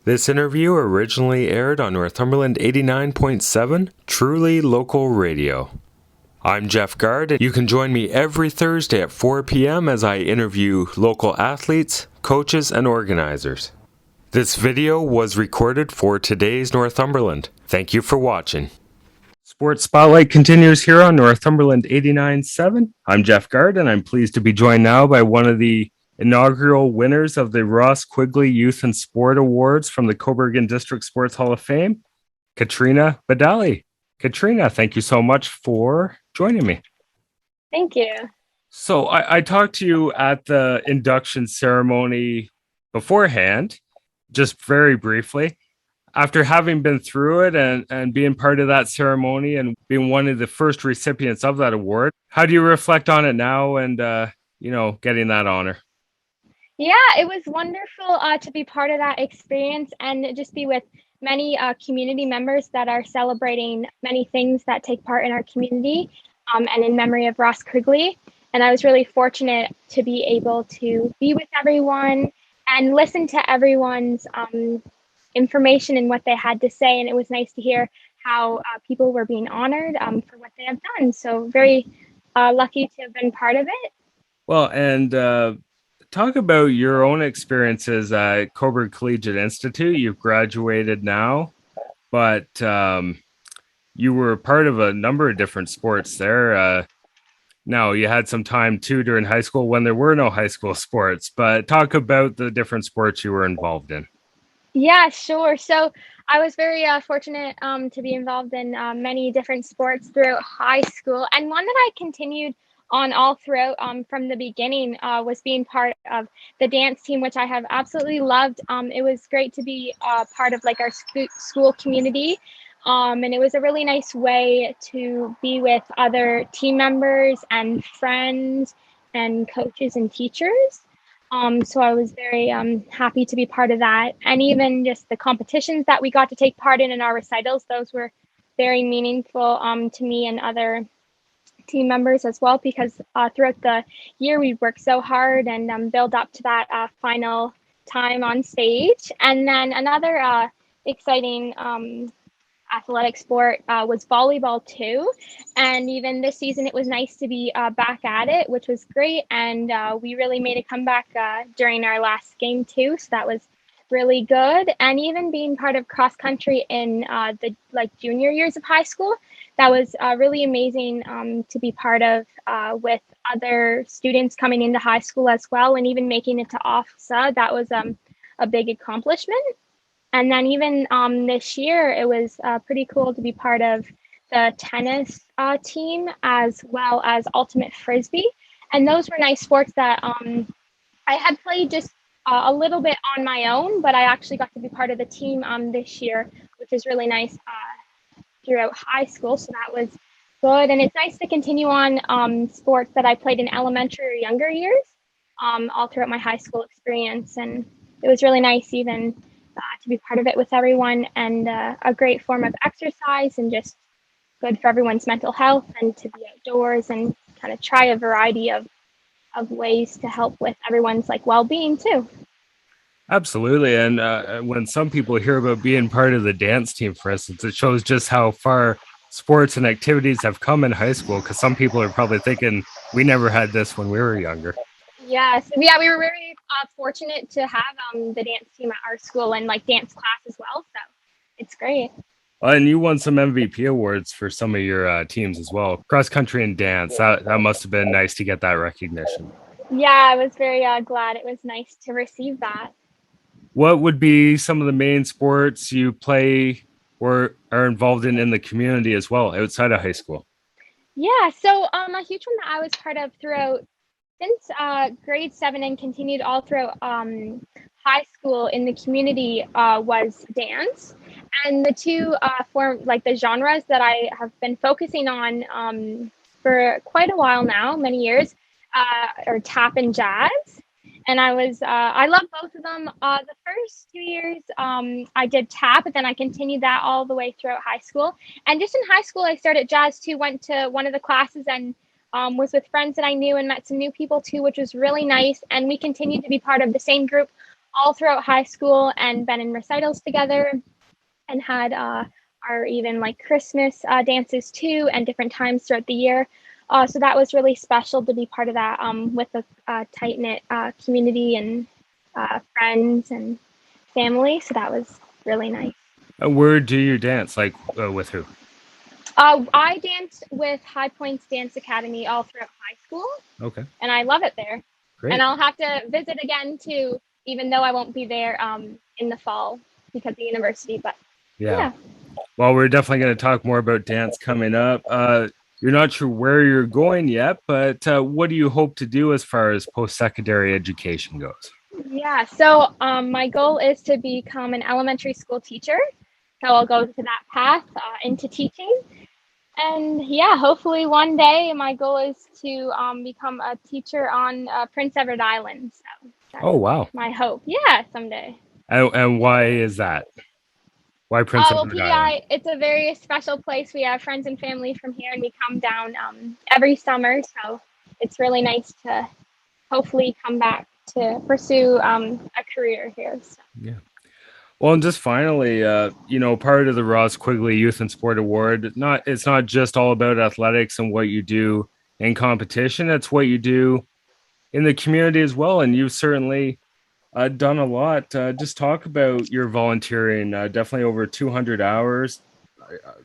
This interview originally aired on Northumberland 89.7, truly local radio. I'm Jeff Gard, and you can join me every Thursday at 4 p.m. as I interview local athletes, coaches, and organizers. This video was recorded for today's Northumberland. Thank you for watching. Sports Spotlight continues here on Northumberland 89.7. I'm Jeff Gard, and I'm pleased to be joined now by one of the inaugural winners of the Ross Quigley Youth and Sport Awards from the Cobourg District Sports Hall of Fame, Katrina Badali. Katrina, thank you so much for joining me. Thank you. So I talked to you at the induction ceremony beforehand, just very briefly. After having been through it and being part of that ceremony and being one of the first recipients of that award, how do you reflect on it now and, getting that honor? Yeah, it was wonderful to be part of that experience and just be with many community members that are celebrating many things that take part in our community and in memory of Ross Quigley. And I was really fortunate to be able to be with everyone and listen to everyone's information and what they had to say. And it was nice to hear how people were being honored for what they have done. So very lucky to have been part of it. Well, and talk about your own experiences at Cobourg Collegiate Institute. You've graduated now, but you were part of a number of different sports there. Now, you had some time too during high school when there were no high school sports, but talk about the different sports you were involved in. Yeah, sure. So I was very fortunate to be involved in many different sports throughout high school. And one that I continued on all throughout from the beginning was being part of the dance team, which I have absolutely loved. It was great to be part of like our school community. And it was a really nice way to be with other team members and friends and coaches and teachers. So I was very happy to be part of that. And even just the competitions that we got to take part in our recitals, those were very meaningful to me and other team members as well, because throughout the year we worked so hard and build up to that final time on stage. And then another exciting athletic sport was volleyball too. And even this season, it was nice to be back at it, which was great. And we really made a comeback during our last game too. So that was really good. And even being part of cross country in the junior years of high school, that was really amazing to be part of with other students coming into high school as well. And even making it to OFSA, that was a big accomplishment. And then even this year, it was pretty cool to be part of the tennis team as well as ultimate frisbee. And those were nice sports that I had played just a little bit on my own, but I actually got to be part of the team this year, which is really nice throughout high school. So that was good. And it's nice to continue on sports that I played in elementary or younger years all throughout my high school experience. And it was really nice even to be part of it with everyone, and a great form of exercise and just good for everyone's mental health and to be outdoors and kind of try a variety of ways to help with everyone's well-being too. Absolutely. And when some people hear about being part of the dance team, for instance, it shows just how far sports and activities have come in high school, because some people are probably thinking we never had this when we were younger. Yes, yeah, we were very fortunate to have the dance team at our school and dance class as well. So it's great. And you won some MVP awards for some of your teams as well, cross country and dance. That must have been nice to get that recognition. Yeah, I was very glad. It was nice to receive that. What would be some of the main sports you play or are involved in the community as well outside of high school? Yeah, so a huge one that I was part of throughout since grade 7 and continued all throughout high school in the community was dance. And the two the genres that I have been focusing on for quite a while now, many years, are tap and jazz. And I love both of them. The first 2 years, I did tap, but then I continued that all the way throughout high school. And just in high school, I started jazz too, went to one of the classes and was with friends that I knew and met some new people too, which was really nice. And we continued to be part of the same group all throughout high school and been in recitals together and had our even like Christmas dances too and different times throughout the year. So that was really special to be part of that with a tight knit community and friends and family. So that was really nice. Where do you dance? Like with who? I danced with High Points Dance Academy all throughout high school, Okay, and I love it there. And great. I'll have to visit again too, even though I won't be there in the fall because of the university. But Yeah. yeah. Well, we're definitely going to talk more about dance coming up. You're not sure where you're going yet, but what do you hope to do as far as post-secondary education goes? Yeah, so my goal is to become an elementary school teacher. So I'll go to that path into teaching. And yeah, hopefully one day my goal is to become a teacher on Prince Edward Island. So that's Oh, wow. my hope. Yeah, someday. And why is that? Why Prince Well, Edward Island? PEI, it's a very special place. We have friends and family from here, and we come down every summer. So it's really nice to hopefully come back to pursue a career here. So. Yeah. Well, and just finally, part of the Ross Quigley Youth and Sport Award, it's not just all about athletics and what you do in competition. It's what you do in the community as well. And you've certainly done a lot. Just talk about your volunteering. Definitely over 200 hours.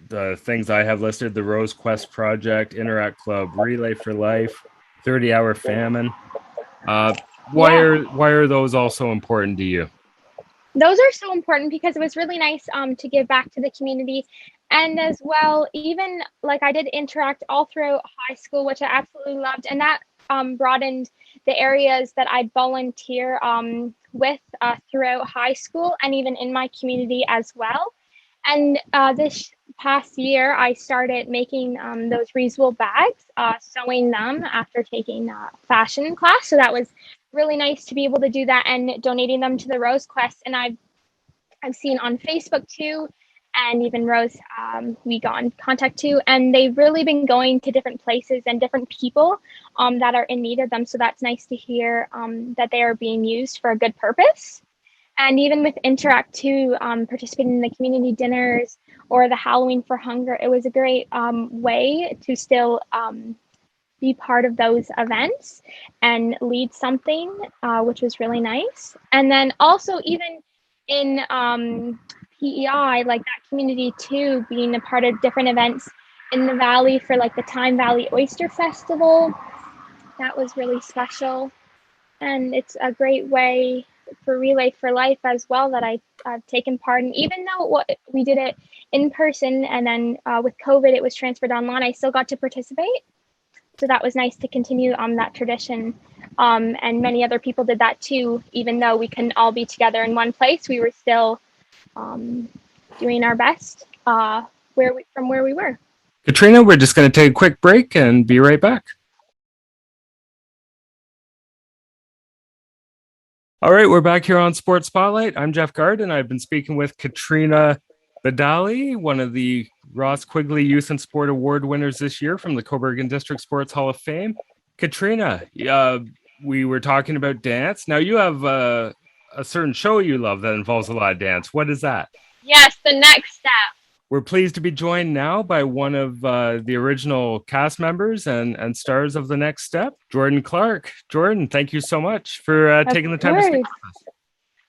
The things I have listed: the Rose Quest Project, Interact Club, Relay for Life, 30-hour famine. Yeah, Why are those also important to you? those are so important because it was really nice to give back to the community. And as well, even like I did interact all throughout high school, which I absolutely loved. And that broadened the areas that I'd volunteer with throughout high school and even in my community as well. And this past year, I started making those reusable bags, sewing them after taking fashion class. So that was really nice to be able to do that and donating them to the Rose Quest. And I've seen on Facebook too, and even Rose we got in contact too, and they've really been going to different places and different people that are in need of them. So that's nice to hear that they are being used for a good purpose. And even with Interact too, participating in the community dinners or the Halloween for Hunger, it was a great way to still be part of those events and lead something, which was really nice. And then also even in PEI, like that community too, being a part of different events in the valley for like the Time Valley Oyster Festival, that was really special. And it's a great way for Relay for Life as well that I've taken part in. Even though we did it in person and then with COVID it was transferred online, I still got to participate. So that was nice to continue on that tradition. And many other people did that too. Even though we couldn't all be together in one place, we were still doing our best from where we were. Katrina, we're just going to take a quick break and be right back. All right, we're back here on Sports Spotlight. I'm Jeff Gard, and I've been speaking with Katrina Badali, one of the Ross Quigley Youth and Sport Award winners this year from the Cobourg District Sports Hall of Fame. Katrina, we were talking about dance. Now you have a certain show you love that involves a lot of dance. What is that? Yes, the next step. We're pleased to be joined now by one of the original cast members and stars of The Next Step, Jordan Clark. Jordan, thank you so much for taking the time to speak with us.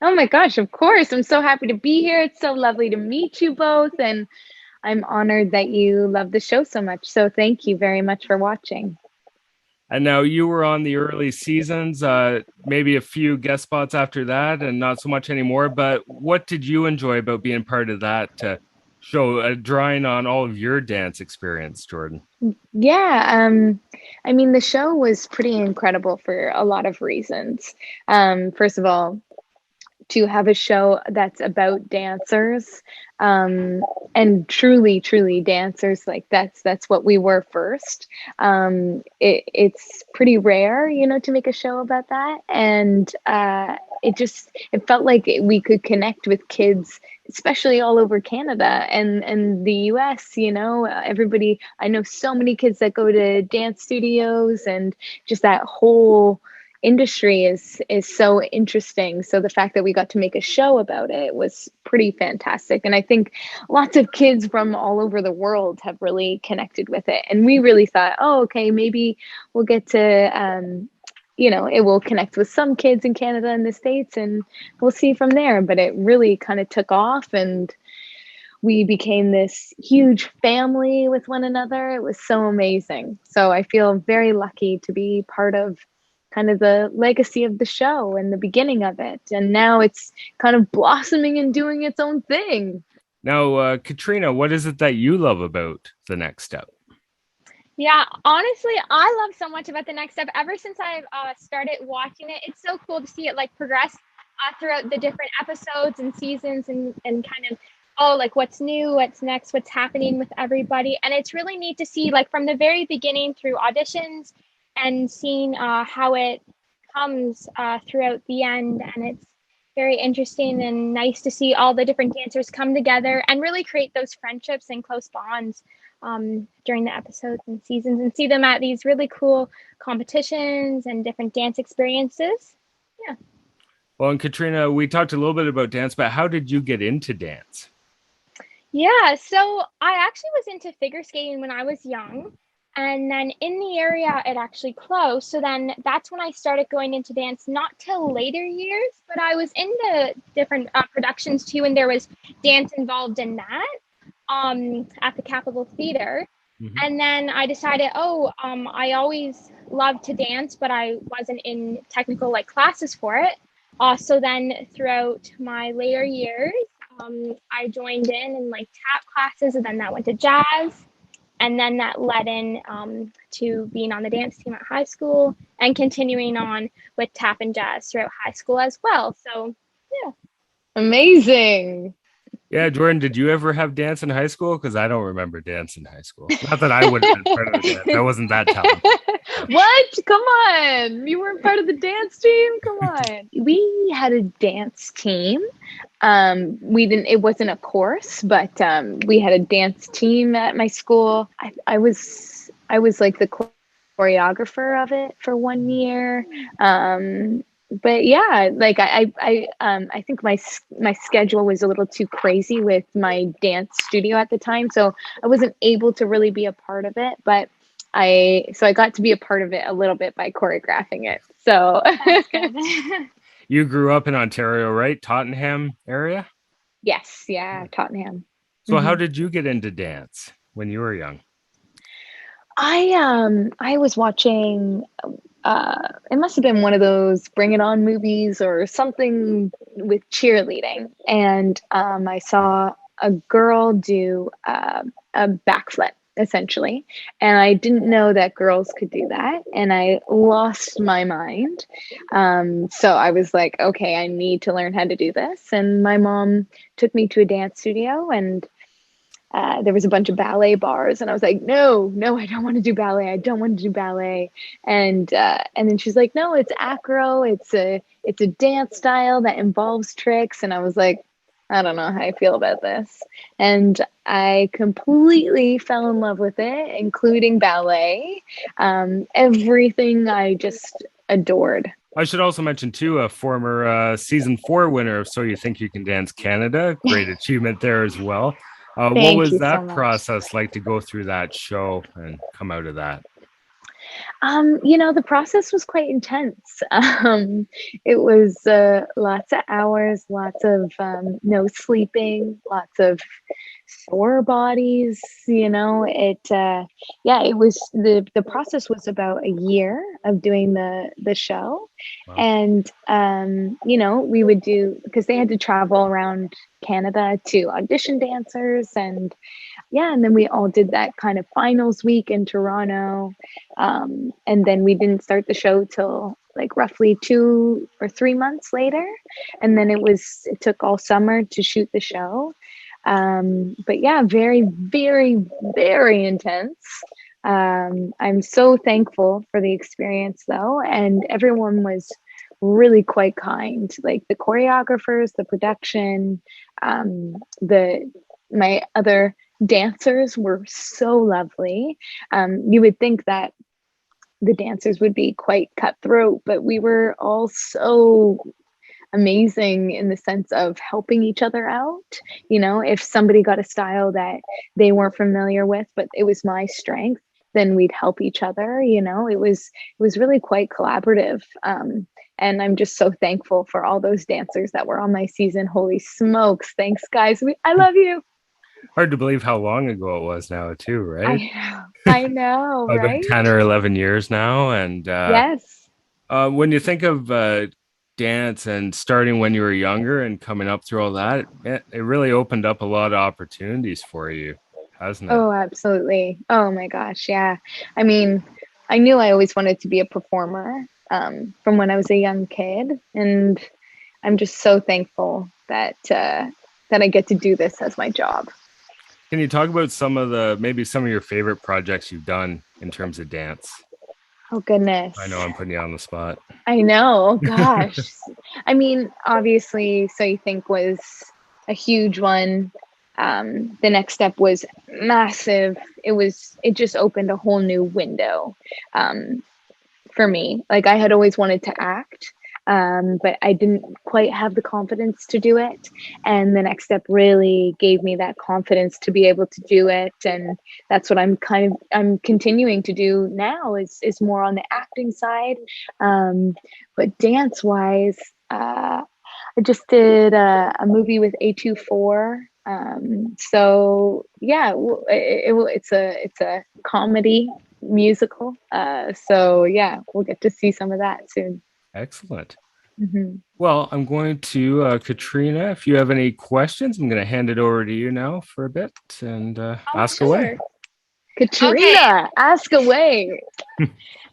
Oh my gosh, of course. I'm so happy to be here. It's so lovely to meet you both. And I'm honored that you love the show so much. So thank you very much for watching. And now you were on the early seasons, maybe a few guest spots after that, and not so much anymore. But what did you enjoy about being part of that show, drawing on all of your dance experience, Jordan? Yeah, I mean, the show was pretty incredible for a lot of reasons. First of all, to have a show that's about dancers, and truly dancers, like that's what we were first. It's pretty rare, to make a show about that, and it felt like we could connect with kids, especially all over Canada and the US. Everybody, I know so many kids that go to dance studios, and just that whole industry is so interesting. So the fact that we got to make a show about it was pretty fantastic. And I think lots of kids from all over the world have really connected with it. And we really thought, oh, okay, maybe we'll get to, it will connect with some kids in Canada and the States, and we'll see from there. But it really kind of took off, and we became this huge family with one another. It was so amazing. So I feel very lucky to be part of kind of the legacy of the show and the beginning of it. And now it's kind of blossoming and doing its own thing. Now, Katrina, what is it that you love about The Next Step? Yeah, honestly, I love so much about The Next Step. Ever since I've started watching it, it's so cool to see it like progress throughout the different episodes and seasons, and kind of, oh, like what's new, what's next, what's happening with everybody. And it's really neat to see like from the very beginning through auditions and seeing how it comes throughout the end. And it's very interesting and nice to see all the different dancers come together and really create those friendships and close bonds during the episodes and seasons, and see them at these really cool competitions and different dance experiences. Yeah. Well, and Katrina, we talked a little bit about dance, but how did you get into dance? Yeah, so I actually was into figure skating when I was young. And then in the area, it actually closed. So then that's when I started going into dance, not till later years, but I was into different productions too. And there was dance involved in that at the Capitol Theater. Mm-hmm. And then I decided, I always loved to dance, but I wasn't in technical like classes for it. So then throughout my later years, I joined in like tap classes, and then that went to jazz. And then that led in to being on the dance team at high school and continuing on with tap and jazz throughout high school as well. So, yeah. Amazing. Yeah, Jordan, did you ever have dance in high school? Because I don't remember dance in high school. Not that I would have been part of the dance. I wasn't that talented. What? Come on. You weren't part of the dance team? Come on. We had a dance team. It wasn't a course, but we had a dance team at my school. I was like the choreographer of it for 1 year. But yeah, like I think my schedule was a little too crazy with my dance studio at the time, so I wasn't able to really be a part of it. But I got to be a part of it a little bit by choreographing it. So That's good. You grew up in Ontario, right? Tottenham area? Yes, yeah, Tottenham. So how did you get into dance when you were young? I was watching it must have been one of those Bring It On movies or something with cheerleading, and I saw a girl do a backflip essentially, and I didn't know that girls could do that, and I lost my mind. So I was like, okay, I need to learn how to do this, and my mom took me to a dance studio, and there was a bunch of ballet bars, and I was like, no, I don't want to do ballet. I don't want to do ballet. And then she's like, no, it's acro. It's a dance style that involves tricks. And I was like, I don't know how I feel about this. And I completely fell in love with it, including ballet. Everything I just adored. I should also mention, too, a former season 4 winner of So You Think You Can Dance Canada. Great achievement there as well. What was that process like to go through that show and come out of that? The process was quite intense. It was lots of hours, lots of no sleeping, lots of sore bodies. It was the process was about a year of doing the show. Wow. And we would do, because they had to travel around Canada to audition dancers, and then we all did that kind of finals week in Toronto. And then we didn't start the show till like roughly 2 or 3 months later. And then it took all summer to shoot the show. But yeah, very, very, very intense. I'm so thankful for the experience though. And everyone was really quite kind, like the choreographers, the production, my other dancers were so lovely. You would think that the dancers would be quite cutthroat, but we were all so amazing in the sense of helping each other out. You know, if somebody got a style that they weren't familiar with, but it was my strength, then we'd help each other. You know, it was really quite collaborative. And I'm just so thankful for all those dancers that were on my season. Holy smokes. Thanks, guys. I love you. Hard to believe how long ago it was now, too, right? I know, A good right? 10 or 11 years now. And Yes. when you think of dance and starting when you were younger and coming up through all that, it really opened up a lot of opportunities for you, hasn't it? Oh, absolutely. Oh my gosh, yeah. I mean, I knew I always wanted to be a performer from when I was a young kid, and I'm just so thankful that I get to do this as my job. Can you talk about maybe some of your favorite projects you've done in terms of dance? Oh goodness. I know I'm putting you on the spot. I know. Oh, gosh. I mean, obviously, So You Think was a huge one. The next step was massive. It just opened a whole new window um, for me. Like I had always wanted to act, but I didn't quite have the confidence to do it. And the next step really gave me that confidence to be able to do it. And that's what I'm continuing to do now is more on the acting side. But dance wise, I just did a movie with A24. So yeah, it's a comedy musical. So yeah, we'll get to see some of that soon. Excellent. Hmm. Well, I'm going to, Katrina, if you have any questions, I'm going to hand it over to you now for a bit and Oh, ask away. sure. Okay. Katrina, ask away.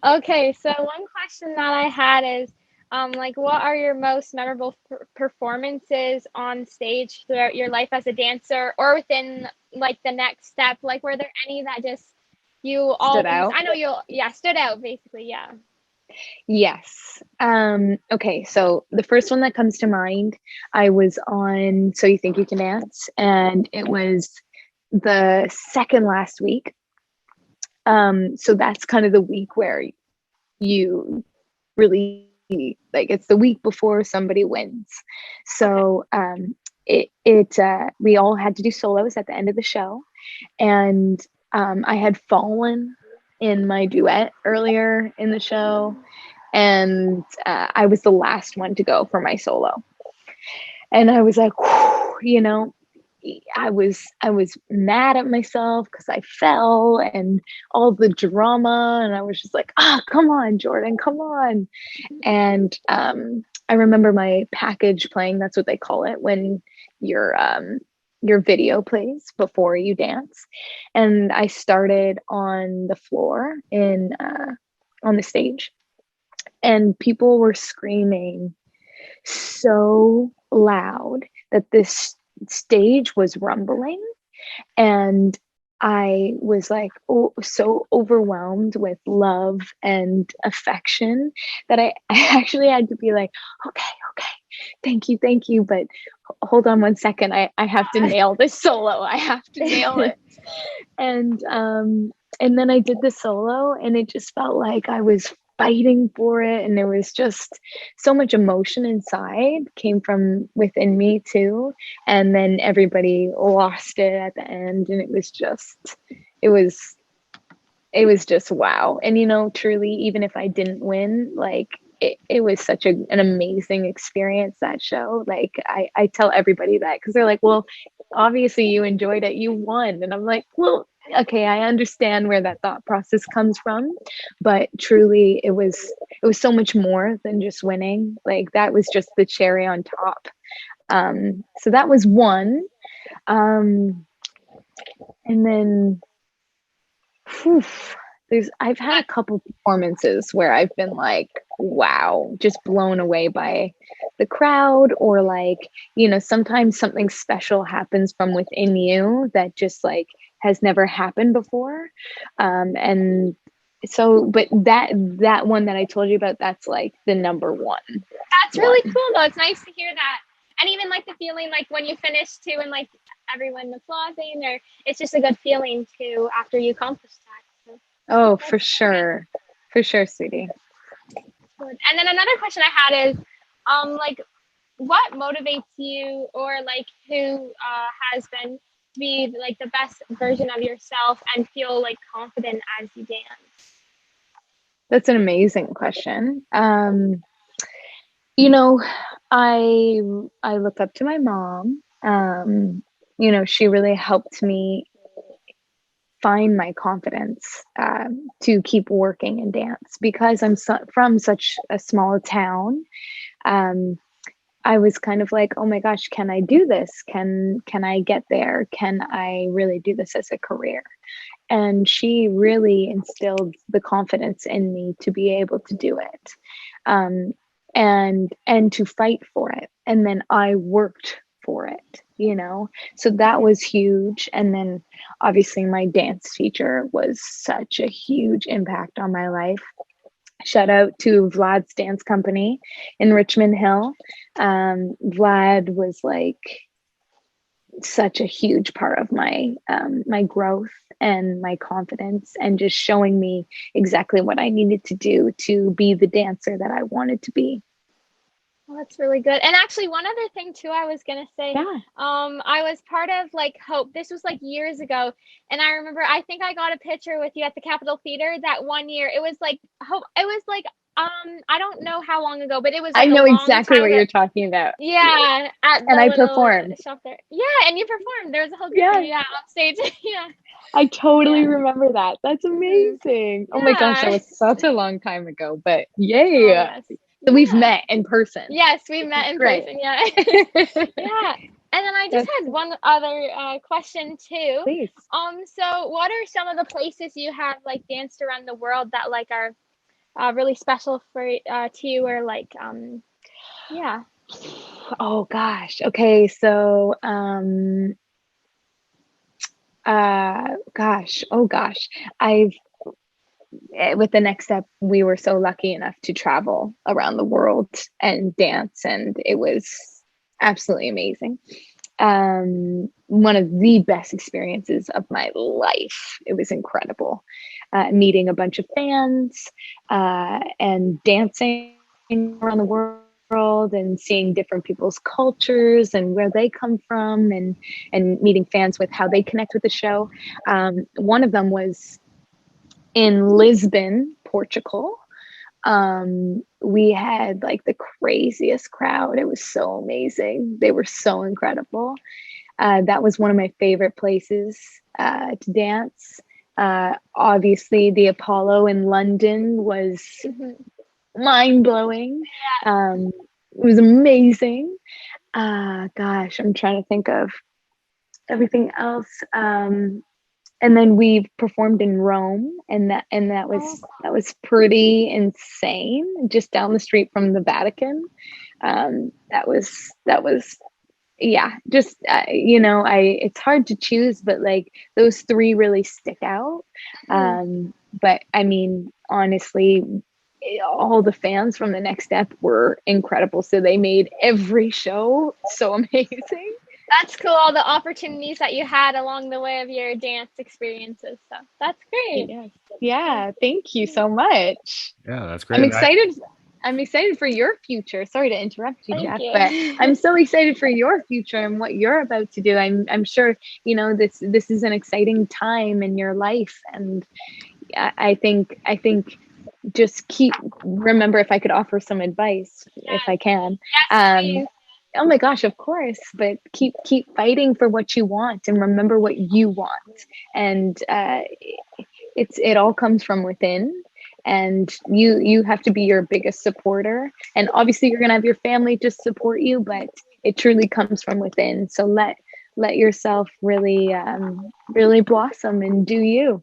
Okay. So one question that I had is, like, what are your most memorable performances on stage throughout your life as a dancer, or within like the next step? Like, were there any that just you Stood always? out. I know you, yeah, stood out basically. Yeah. Yes. Okay, so the first one that comes to mind, I was on So You Think You Can Dance, and it was the second last week. So that's kind of the week where you really like it's the week before somebody wins. Okay. So we all had to do solos at the end of the show, and I had fallen in my duet earlier in the show, and I was the last one to go for my solo, and I was like, whew, I was mad at myself because I fell and all the drama, and I was just like, come on, Jordan, come on. And I remember my package playing. That's what they call it when your video plays before you dance. And I started on the floor on the stage, and people were screaming so loud that this stage was rumbling, and I was like, so overwhelmed with love and affection that I actually had to be like, okay, okay, thank you, but hold on one second, I have to nail this solo, I have to nail it. And then I did the solo, and it just felt like I was fighting for it, and there was just so much emotion inside came from within me too. And then everybody lost it at the end, and it was it was just wow. And truly, even if I didn't win, like it was such an amazing experience, that show. Like I tell everybody that, because they're like, well, obviously you enjoyed it, you won. And I'm like, well, okay, I understand where that thought process comes from, but truly it was so much more than just winning. Like that was just the cherry on top. So that was one. um and then whew, I've had a couple performances where I've been like, wow, just blown away by the crowd, or like, sometimes something special happens from within you that just like has never happened before. And so, but that one that I told you about, that's like the number one That's really one. cool though. It's nice to hear that. And even like the feeling like when you finish too and like everyone applauding, or it's just a good feeling too after you accomplish that. So Oh, that's for sure. For sure, sweetie. Good. And then another question I had is, like, what motivates you, or like who has been to be like the best version of yourself and feel like confident as you dance? That's an amazing question. You know, I look up to my mom. You know, she really helped me find my confidence to keep working in dance because from such a small town. Um, I was kind of like, oh my gosh, can I do this? Can I get there? Can I really do this as a career? And she really instilled the confidence in me to be able to do it, um, and to fight for it. And then I worked for it, you know. So that was huge. And then obviously my dance teacher was such a huge impact on my life. Shout out to Vlad's dance company in Richmond Hill. Vlad was like such a huge part of my growth and my confidence, and just showing me exactly what I needed to do to be the dancer that I wanted to be. Well, that's really good. And actually, one other thing too, I was gonna say, Yeah. I was part of like Hope. This was like years ago, and I remember I think I got a picture with you at the Capitol Theater that one year. It was like Hope. It was like I don't know how long ago, but it was I like a know long exactly time what ago. you're talking about. Yeah, at And the I little performed. shop there. Yeah, and you performed. There was a whole group of Yeah, you, yeah, on stage. Yeah, I totally yeah, remember that. That's hmm amazing. Oh my gosh, that yeah. was such a long time ago, but Oh yay. yes, So we've yeah. met in person, Yes, we which is met in great. person. Yeah. Yeah. And then I just That's had one other question too. please. So what are some of the places you have like danced around the world that like are really special for to you, or like yeah. Oh gosh. Okay, so gosh, oh gosh. I've with the next step, we were so lucky enough to travel around the world and dance, and it was absolutely amazing. One of the best experiences of my life. It was incredible. Meeting a bunch of fans and dancing around the world and seeing different people's cultures and where they come from, and meeting fans with how they connect with the show. One of them was in Lisbon, Portugal. We had like the craziest crowd. It was so amazing. They were so incredible. That was one of my favorite places to dance. Obviously, the Apollo in London was Mhm. mind blowing. It was amazing. Gosh, I'm trying to think of everything else. And then we performed in Rome, and Oh, that was pretty insane. Just down the street from the Vatican. That was yeah. Just you know, I it's hard to choose, but like those three really stick out. mhm. But I mean, honestly, all the fans from the next step were incredible. So they made every show so amazing. That's cool. All the opportunities that you had along the way of your dance experiences. So that's great. Yes. Yeah, thank you so much. Yeah, that's great. I'm And excited. I'm excited for your future. Sorry to interrupt you, Thank Jeff, but you. I'm so excited for your future and what you're about to do. I'm sure you know this is an exciting time in your life, and I think just keep remember, if I could offer some advice, if I can. Yes, Um, please. oh my gosh, of course, but keep fighting for what you want, and remember what you want, and it all comes from within, and you have to be your biggest supporter, and obviously you're going to have your family to support you, but it truly comes from within. So let yourself really blossom and do you.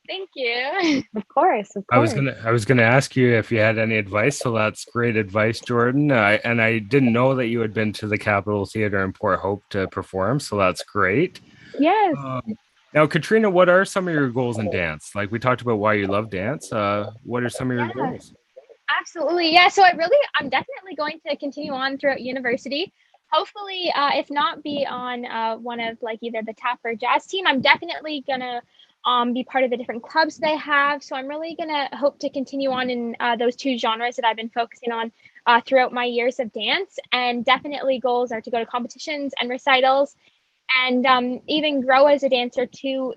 Thank you. Of course, of course. I was gonna ask you if you had any advice. So that's great advice, Jordan. And I didn't know that you had been to the Capitol Theater in Port Hope to perform. So that's great. Yes. Now, Katrina, what are some of your goals in dance? Like we talked about why you love dance. What are some of your Yeah. goals? Absolutely. Yeah. So I'm definitely going to continue on throughout university. Hopefully, if not be on one of like either the tap or jazz team, I'm definitely gonna be part of the different clubs they have. So I'm really going to hope to continue on in those two genres that I've been focusing on throughout my years of dance. And definitely goals are to go to competitions and recitals and even grow as a dancer to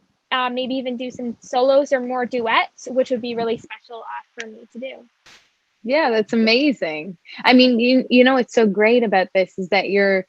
maybe even do some solos or more duets, which would be really special for me to do. Yeah, that's amazing. I mean, you know what's so great about this is that you're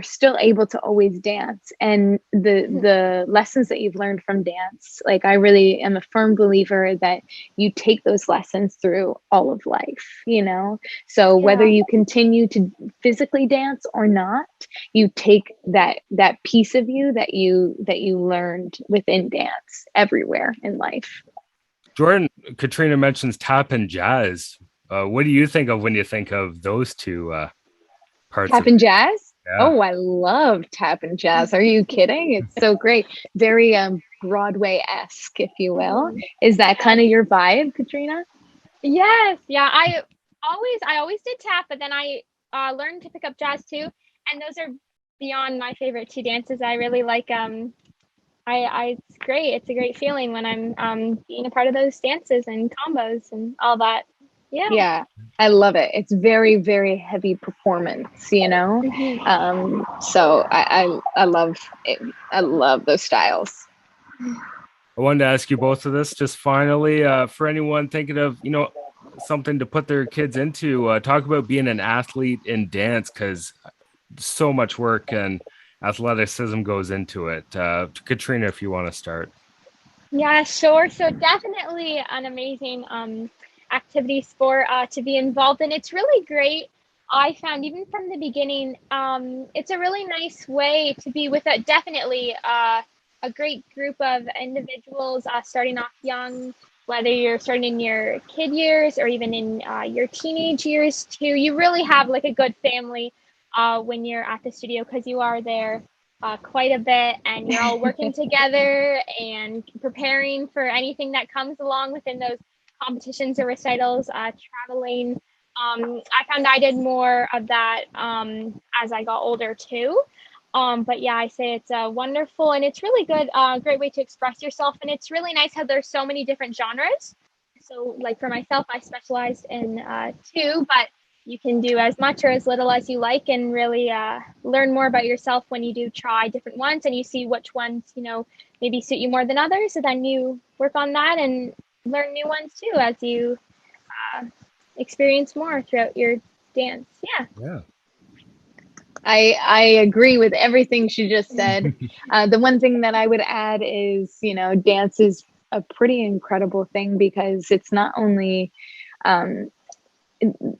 still able to always dance, and the lessons that you've learned from dance, like I really am a firm believer that you take those lessons through all of life, you know. So whether you continue to physically dance or not, you take that piece of you that you learned within dance everywhere in life. Jordan, Katrina mentions tap and jazz. What do you think of when you think of those two parts? Tap and jazz? Yeah. Oh, I love tap and jazz. Are you kidding? It's so great. Very Broadway-esque, if you will. Is that kind of your vibe, Katrina? Yes. Yeah. I always did tap, but then I learned to pick up jazz too. And those are beyond my favorite two dances. I really like it's great. It's a great feeling when I'm being a part of those dances and combos and all that. Yeah, I love it. It's very, very heavy performance, you know. So I love it. I love those styles. I wanted to ask you both of this just finally, for anyone thinking of, you know, something to put their kids into, talk about being an athlete in dance, because so much work and athleticism goes into it. Katrina, if you want to start. Yeah, sure. So definitely an amazing activity sport to be involved in. It's really great. I found even from the beginning, it's a really nice way to be with definitely a great group of individuals starting off young, whether you're starting in your kid years or even in your teenage years too. You really have like a good family when you're at the studio because you are there quite a bit and you're all working together and preparing for anything that comes along within those competitions or recitals, traveling. I found I did more of that as I got older too. But yeah, I say it's wonderful and it's really good, great way to express yourself. And it's really nice how there's so many different genres. So like for myself, I specialized in two, but you can do as much or as little as you like and really learn more about yourself when you do try different ones and you see which ones, you know, maybe suit you more than others. So then you work on that and learn new ones too as you experience more throughout your dance. Yeah. I agree with everything she just said. The one thing that I would add is, you know, dance is a pretty incredible thing because it's not only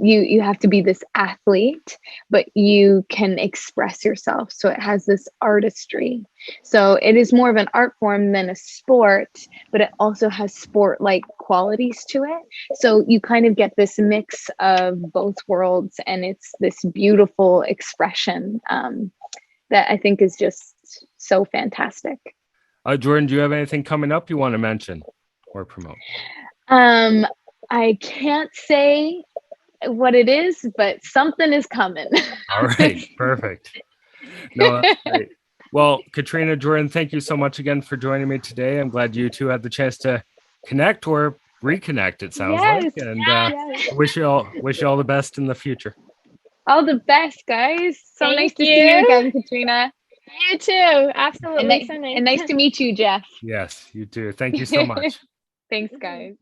you have to be this athlete, but you can express yourself. So it has this artistry. So it is more of an art form than a sport, but it also has sport-like qualities to it. So you kind of get this mix of both worlds, and it's this beautiful expression that I think is just so fantastic. Jordan, do you have anything coming up you want to mention or promote? I can't say what it is, but something is coming. All right, perfect. No, that's great. Well, Katrina, Jordan, thank you so much again for joining me today. I'm glad you two had the chance to connect or reconnect, it sounds like. And wish you all the best in the future. All the best, guys. So Thank nice to see you again, Katrina. You too. Absolutely. And nice to meet you, Jeff. Yes, you too. Thank you so much. Thanks, guys.